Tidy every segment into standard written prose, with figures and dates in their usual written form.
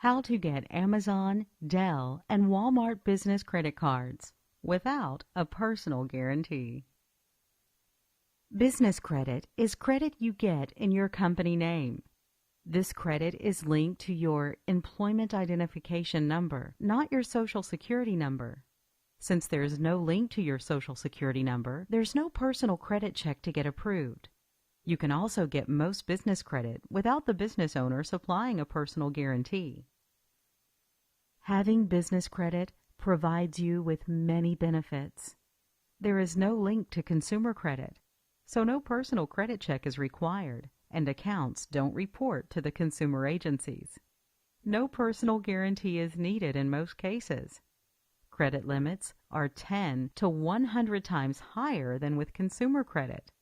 How to get Amazon, Dell, and Walmart business credit cards without a personal guarantee. Business credit is credit you get in your company name. This credit is linked to your employment identification number, not your Social Security number. Since there is no link to your Social Security number, there's no personal credit check to get approved. You can also get most business credit without the business owner supplying a personal guarantee. Having business credit provides you with many benefits. There is no link to consumer credit, so no personal credit check is required, and accounts don't report to the consumer agencies. No personal guarantee is needed in most cases. Credit limits are 10 to 100 times higher than with consumer credit.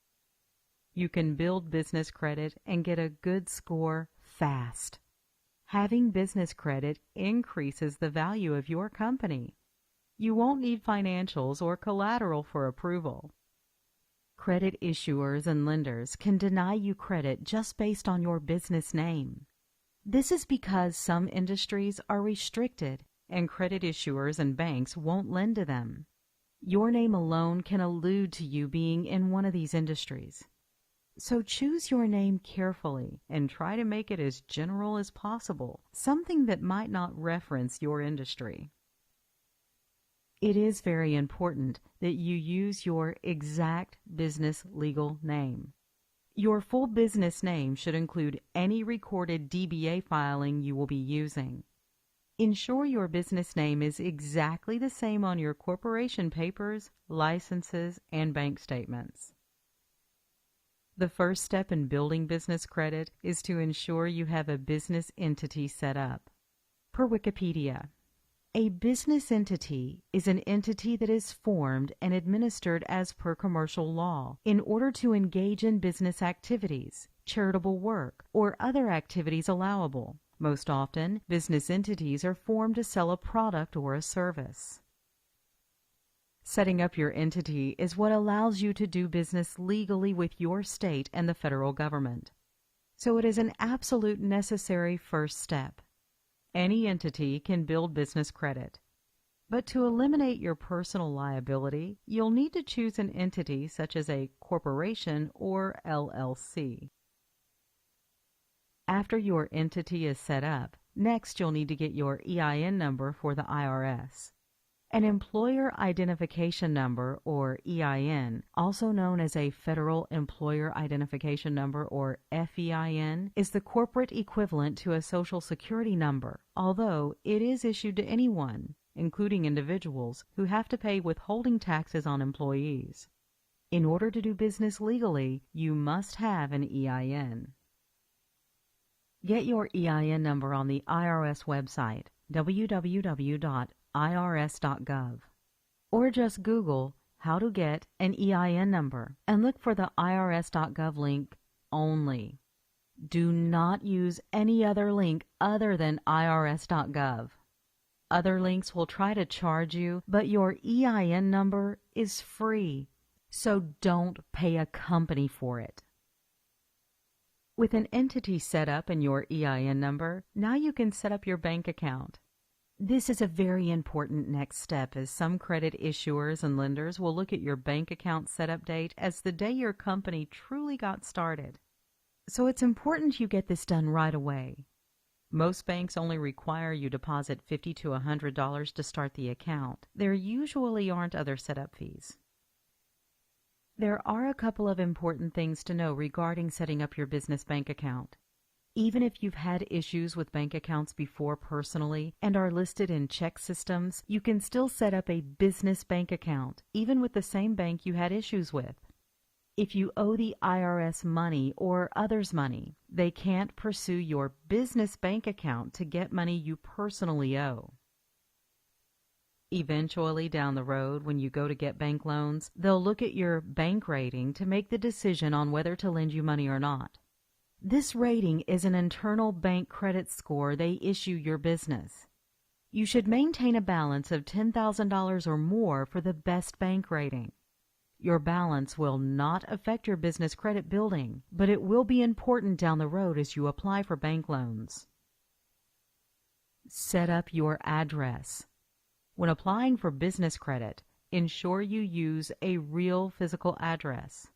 You can build business credit and get a good score fast. Having business credit increases the value of your company. You won't need financials or collateral for approval. Credit issuers and lenders can deny you credit just based on your business name. This is because some industries are restricted and credit issuers and banks won't lend to them. Your name alone can allude to you being in one of these industries. So choose your name carefully and try to make it as general as possible, something that might not reference your industry. It is very important that you use your exact business legal name. Your full business name should include any recorded DBA filing you will be using. Ensure your business name is exactly the same on your corporation papers, licenses, and bank statements. The first step in building business credit is to ensure you have a business entity set up. Per Wikipedia, a business entity is an entity that is formed and administered as per commercial law in order to engage in business activities, charitable work, or other activities allowable. Most often, business entities are formed to sell a product or a service. Setting up your entity is what allows you to do business legally with your state and the federal government. So it is an absolute necessary first step. Any entity can build business credit. But to eliminate your personal liability, you'll need to choose an entity such as a corporation or LLC. After your entity is set up, next you'll need to get your EIN number for the IRS. An Employer Identification Number, or EIN, also known as a Federal Employer Identification Number, or FEIN, is the corporate equivalent to a Social Security number, although it is issued to anyone, including individuals, who have to pay withholding taxes on employees. In order to do business legally, you must have an EIN. Get your EIN number on the IRS website, www.irs.gov, or just Google how to get an EIN number and look for the irs.gov link only. Do not use any other link other than irs.gov. Other links will try to charge you, but your EIN number is free, so don't pay a company for it. With an entity set up and your EIN number, now you can set up your bank account. This is a very important next step, as some credit issuers and lenders will look at your bank account setup date as the day your company truly got started. So it's important you get this done right away. Most banks only require you deposit $50 to $100 to start the account. There usually aren't other setup fees. There are a couple of important things to know regarding setting up your business bank account. Even if you've had issues with bank accounts before personally and are listed in check systems, you can still set up a business bank account, even with the same bank you had issues with. If you owe the IRS money or others money, they can't pursue your business bank account to get money you personally owe. Eventually, down the road, when you go to get bank loans, they'll look at your bank rating to make the decision on whether to lend you money or not. This rating is an internal bank credit score they issue your business. You should maintain a balance of $10,000 or more for the best bank rating. Your balance will not affect your business credit building, but it will be important down the road as you apply for bank loans. Set up your address. When applying for business credit, ensure you use a real physical address.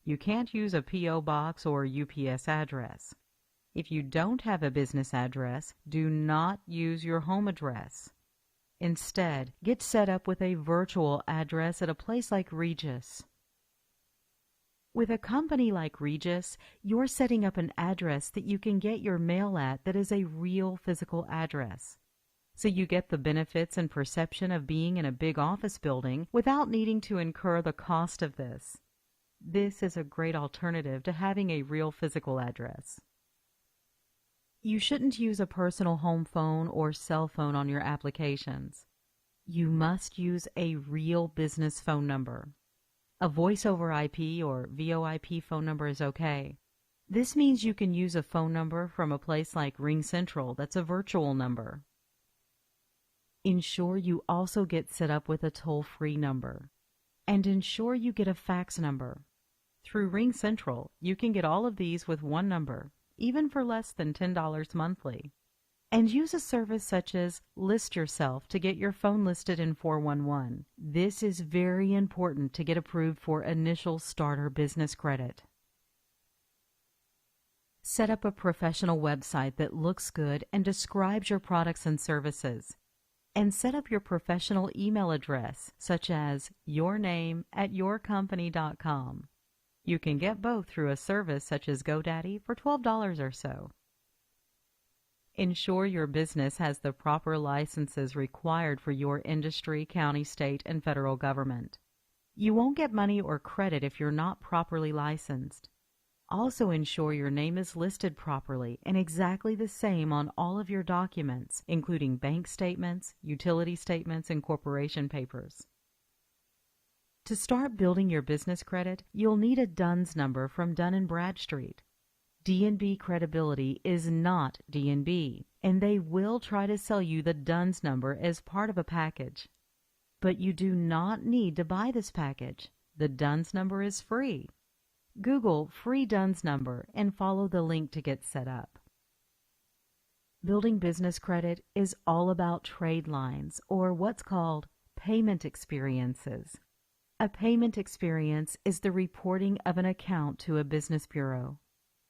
You can't use a P.O. box or UPS address. If you don't have a business address, do not use your home address. Instead, get set up with a virtual address at a place like Regis. With a company like Regis, you're setting up an address that you can get your mail at that is a real physical address. So you get the benefits and perception of being in a big office building without needing to incur the cost of this. This is a great alternative to having a real physical address. You shouldn't use a personal home phone or cell phone on your applications. You must use a real business phone number. A voice over IP or VoIP phone number is okay. This means you can use a phone number from a place like RingCentral that's a virtual number. Ensure you also get set up with a toll-free number. And ensure you get a fax number. Through RingCentral, you can get all of these with one number, even for less than $10 monthly. And use a service such as List Yourself to get your phone listed in 411. This is very important to get approved for initial starter business credit. Set up a professional website that looks good and describes your products and services. And set up your professional email address, such as yourname@yourcompany.com. You can get both through a service such as GoDaddy for $12 or so. Ensure your business has the proper licenses required for your industry, county, state, and federal government. You won't get money or credit if you're not properly licensed. Also ensure your name is listed properly and exactly the same on all of your documents, including bank statements, utility statements, and corporation papers. To start building your business credit, you'll need a DUNS number from Dun & Bradstreet. D&B Credibility is not D&B, and they will try to sell you the DUNS number as part of a package. But you do not need to buy this package. The DUNS number is free. Google free DUNS number and follow the link to get set up. Building business credit is all about trade lines, or what's called payment experiences. A payment experience is the reporting of an account to a business bureau.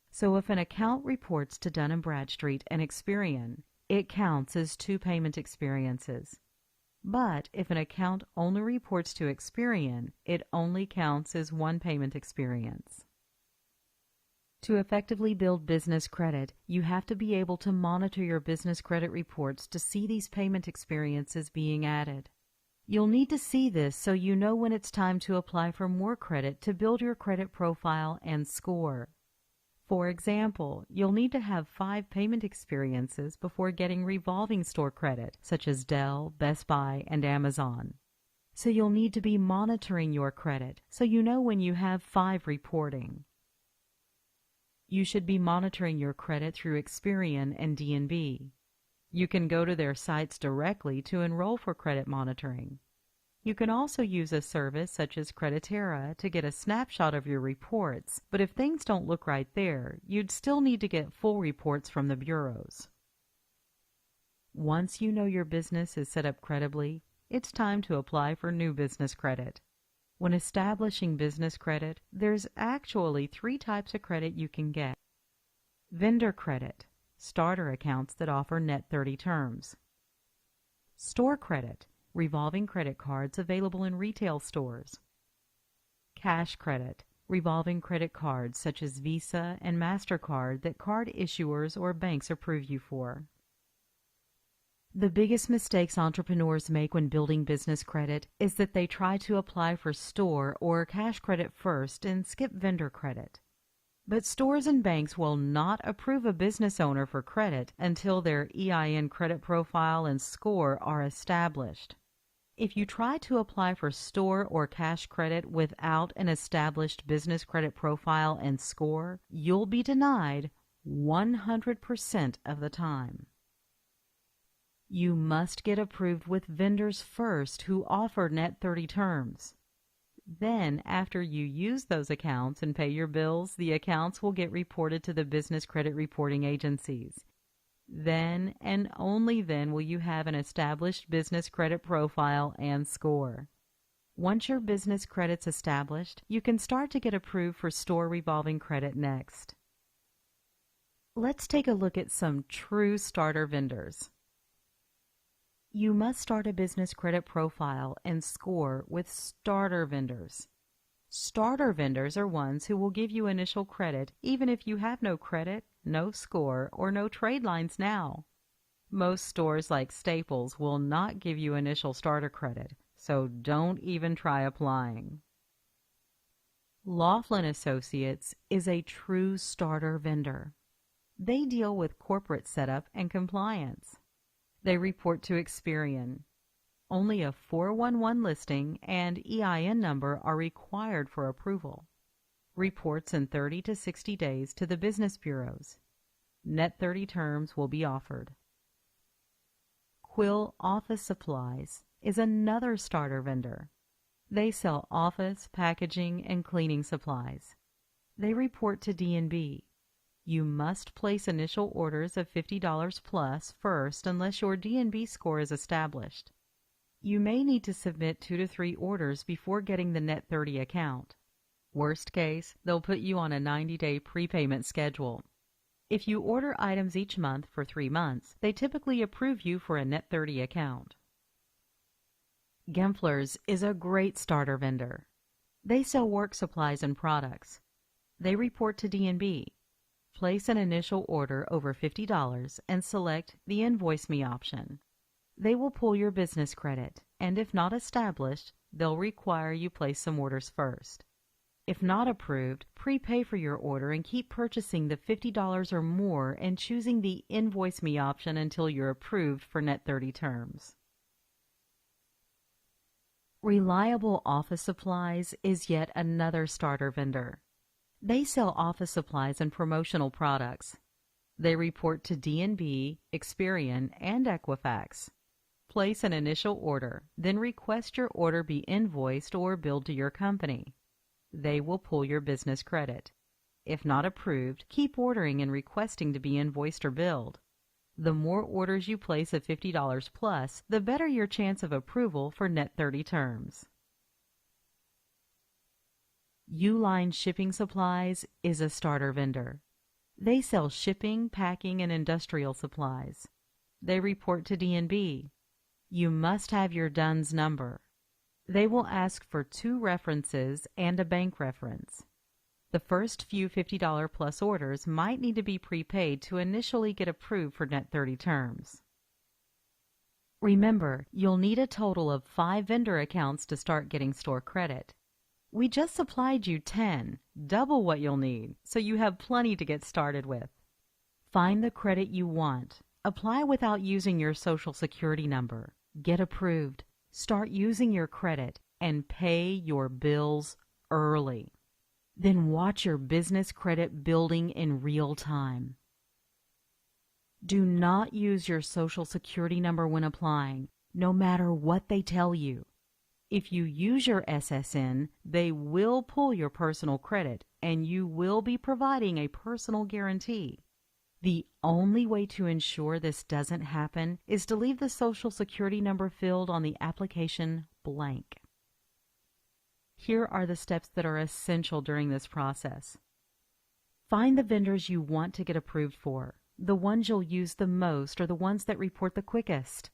So if an account reports to Dun & Bradstreet and Experian, it counts as 2 payment experiences. But if an account only reports to Experian, it only counts as 1 payment experience. To effectively build business credit, you have to be able to monitor your business credit reports to see these payment experiences being added. You'll need to see this so you know when it's time to apply for more credit to build your credit profile and score. For example, you'll need to have 5 payment experiences before getting revolving store credit, such as Dell, Best Buy, and Amazon. So you'll need to be monitoring your credit so you know when you have 5 reporting. You should be monitoring your credit through Experian and D&B. You can go to their sites directly to enroll for credit monitoring. You can also use a service such as Creditera to get a snapshot of your reports, but if things don't look right there, you'd still need to get full reports from the bureaus. Once you know your business is set up credibly, it's time to apply for new business credit. When establishing business credit, there's actually 3 types of credit you can get. Vendor credit, starter accounts that offer net 30 terms. Store credit, revolving credit cards available in retail stores. Cash credit, revolving credit cards such as Visa and MasterCard that card issuers or banks approve you for. The biggest mistakes entrepreneurs make when building business credit is that they try to apply for store or cash credit first and skip vendor credit. But stores and banks will not approve a business owner for credit until their EIN credit profile and score are established. If you try to apply for store or cash credit without an established business credit profile and score, you'll be denied 100% of the time. You must get approved with vendors first who offer net 30 terms. Then, after you use those accounts and pay your bills, the accounts will get reported to the business credit reporting agencies. Then and only then will you have an established business credit profile and score. Once your business credit's established, you can start to get approved for store revolving credit next. Let's take a look at some true starter vendors. You must start a business credit profile and score with starter vendors. Starter vendors are ones who will give you initial credit even if you have no credit, no score, or no trade lines now. Most stores like Staples will not give you initial starter credit, so don't even try applying. Laughlin Associates is a true starter vendor. They deal with corporate setup and compliance. They report to Experian. Only a 411 listing and EIN number are required for approval. Reports in 30 to 60 days to the business bureaus. Net 30 terms will be offered. Quill Office Supplies is another starter vendor. They sell office, packaging, and cleaning supplies. They report to D&B. You must place initial orders of $50 plus first unless your D&B score is established. You may need to submit 2 to 3 orders before getting the Net 30 account. Worst case, they'll put you on a 90-day prepayment schedule. If you order items each month for 3 months, they typically approve you for a Net 30 account. Gempler's is a great starter vendor. They sell work supplies and products. They report to D&B. Place an initial order over $50 and select the Invoice Me option. They will pull your business credit, and if not established, they'll require you place some orders first. If not approved, prepay for your order and keep purchasing the $50 or more and choosing the Invoice Me option until you're approved for Net 30 terms. Reliable Office Supplies is yet another starter vendor. They sell office supplies and promotional products. They report to D&B, Experian, and Equifax. Place an initial order, then request your order be invoiced or billed to your company. They will pull your business credit. If not approved, keep ordering and requesting to be invoiced or billed. The more orders you place of $50 plus, the better your chance of approval for Net 30 terms. Uline Shipping Supplies is a starter vendor. They sell shipping, packing, and industrial supplies. They report to D&B. You must have your DUNS number. They will ask for 2 references and a bank reference. The first few $50 plus orders might need to be prepaid to initially get approved for Net 30 terms. Remember, you'll need a total of 5 vendor accounts to start getting store credit. We just supplied you 10, double what you'll need, so you have plenty to get started with. Find the credit you want. Apply without using your Social Security number. Get approved. Start using your credit and pay your bills early. Then watch your business credit building in real time. Do not use your Social Security number when applying, no matter what they tell you. If you use your SSN, they will pull your personal credit and you will be providing a personal guarantee. The only way to ensure this doesn't happen is to leave the Social Security number filled on the application blank. Here are the steps that are essential during this process. Find the vendors you want to get approved for. The ones you'll use the most are the ones that report the quickest.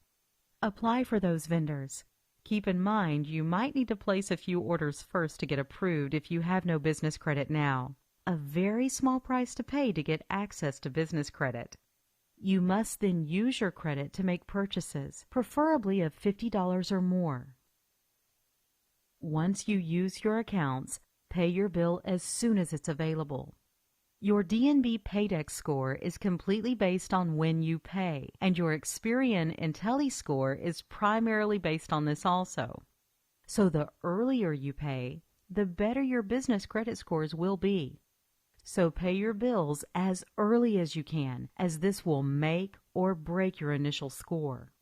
Apply for those vendors. Keep in mind you might need to place a few orders first to get approved if you have no business credit now. A very small price to pay to get access to business credit. You must then use your credit to make purchases, preferably of $50 or more. Once you use your accounts, pay your bill as soon as it's available. Your D&B Paydex score is completely based on when you pay, and your Experian Intelli score is primarily based on this also. So the earlier you pay, the better your business credit scores will be. So pay your bills as early as you can, as this will make or break your initial score.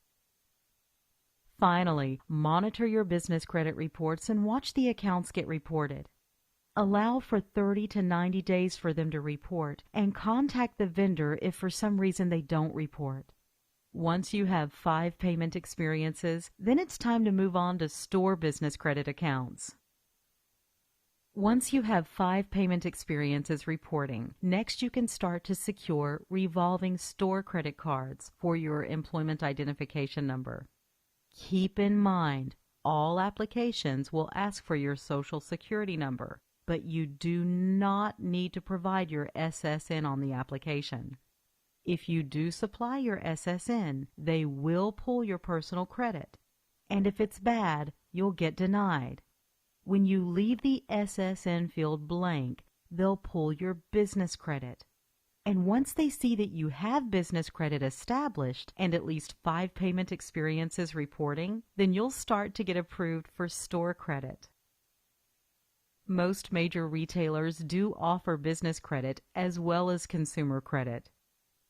Finally, monitor your business credit reports and watch the accounts get reported. Allow for 30 to 90 days for them to report, and contact the vendor if for some reason they don't report. Once you have 5 payment experiences, then it's time to move on to store business credit accounts. Once you have 5 payment experiences reporting, next you can start to secure revolving store credit cards for your employment identification number. Keep in mind, all applications will ask for your Social Security number, but you do not need to provide your SSN on the application. If you do supply your SSN, they will pull your personal credit, and if it's bad, you'll get denied. When you leave the SSN field blank, they'll pull your business credit. And once they see that you have business credit established and at least 5 payment experiences reporting, then you'll start to get approved for store credit. Most major retailers do offer business credit as well as consumer credit.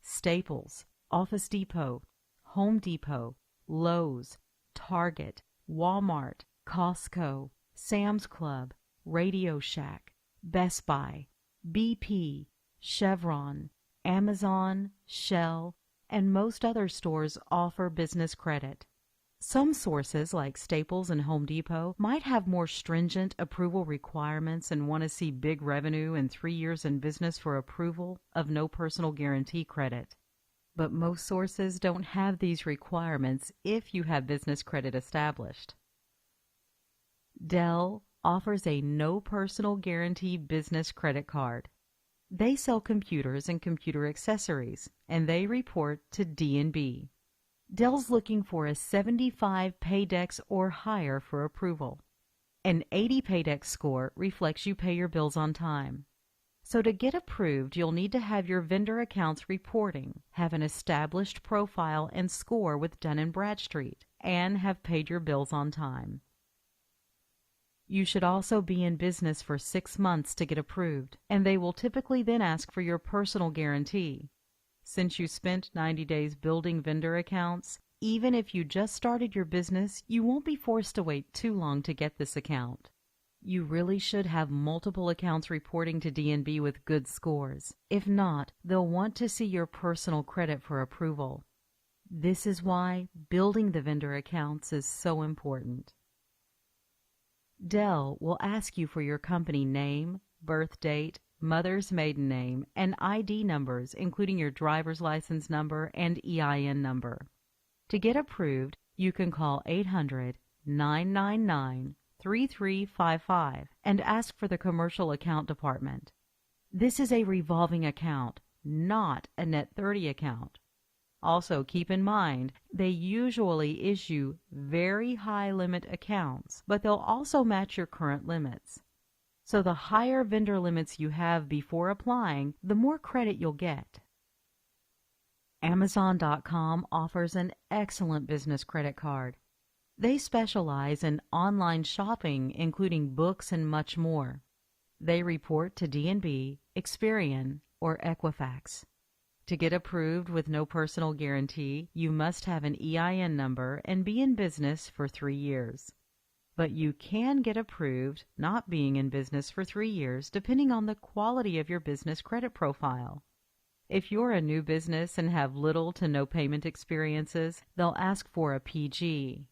Staples, Office Depot, Home Depot, Lowe's, Target, Walmart, Costco, Sam's Club, Radio Shack, Best Buy, BP, Chevron, Amazon, Shell, and most other stores offer business credit. Some sources, like Staples and Home Depot, might have more stringent approval requirements and want to see big revenue and 3 years in business for approval of no personal guarantee credit. But most sources don't have these requirements if you have business credit established. Dell offers a no personal guarantee business credit card. They sell computers and computer accessories, and they report to D&B. Dell's looking for a 75 Paydex or higher for approval. An 80 Paydex score reflects you pay your bills on time. So to get approved, you'll need to have your vendor accounts reporting, have an established profile and score with Dun & Bradstreet, and have paid your bills on time. You should also be in business for 6 months to get approved, and they will typically then ask for your personal guarantee. Since you spent 90 days building vendor accounts, even if you just started your business, you won't be forced to wait too long to get this account. You really should have multiple accounts reporting to D&B with good scores. If not, they'll want to see your personal credit for approval. This is why building the vendor accounts is so important. Dell will ask you for your company name, birth date, mother's maiden name, and ID numbers, including your driver's license number and EIN number. To get approved, you can call 800-999-3355 and ask for the Commercial Account Department. This is a revolving account, not a Net 30 account. Also, keep in mind, they usually issue very high limit accounts, but they'll also match your current limits. So the higher vendor limits you have before applying, the more credit you'll get. Amazon.com offers an excellent business credit card. They specialize in online shopping, including books and much more. They report to D&B, Experian, or Equifax. To get approved with no personal guarantee, you must have an EIN number and be in business for 3 years. But you can get approved not being in business for 3 years depending on the quality of your business credit profile. If you're a new business and have little to no payment experiences, they'll ask for a PG.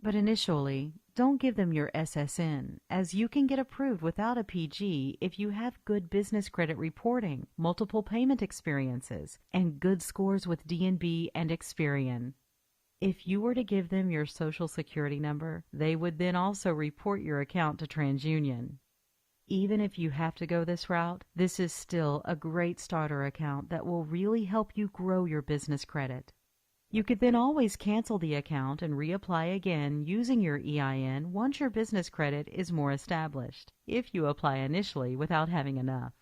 But initially, don't give them your SSN, as you can get approved without a PG if you have good business credit reporting, multiple payment experiences, and good scores with D&B and Experian. If you were to give them your Social Security number, they would then also report your account to TransUnion. Even if you have to go this route, this is still a great starter account that will really help you grow your business credit. You could then always cancel the account and reapply again using your EIN once your business credit is more established, if you apply initially without having enough.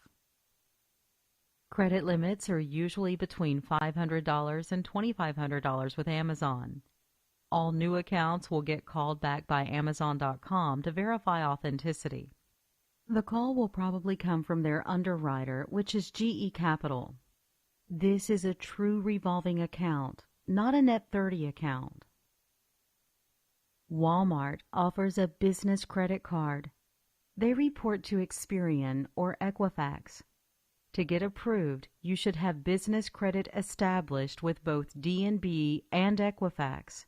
Credit limits are usually between $500 and $2,500 with Amazon. All new accounts will get called back by Amazon.com to verify authenticity. The call will probably come from their underwriter, which is GE Capital. This is a true revolving account, not a Net 30 account. Walmart offers a business credit card. They report to Experian or Equifax. To get approved, you should have business credit established with both D&B and Equifax.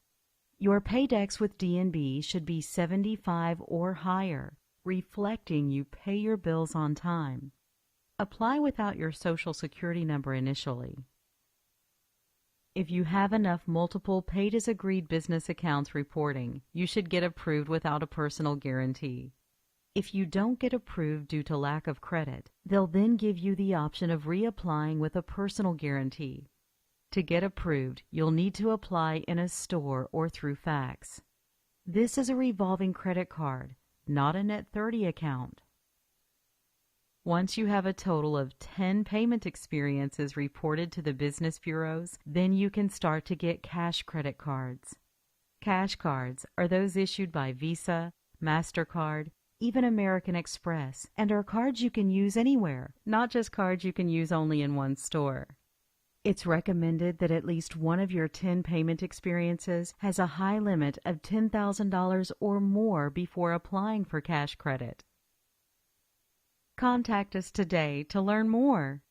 Your paydex with D&B should be 75 or higher, reflecting you pay your bills on time. Apply without your Social Security number initially. If you have enough multiple paid-as-agreed business accounts reporting, you should get approved without a personal guarantee. If you don't get approved due to lack of credit, they'll then give you the option of reapplying with a personal guarantee. To get approved, you'll need to apply in a store or through fax. This is a revolving credit card, not a Net 30 account. Once you have a total of 10 payment experiences reported to the business bureaus, then you can start to get cash credit cards. Cash cards are those issued by Visa, MasterCard, even American Express, and are cards you can use anywhere, not just cards you can use only in one store. It's recommended that at least one of your 10 payment experiences has a high limit of $10,000 or more before applying for cash credit. Contact us today to learn more.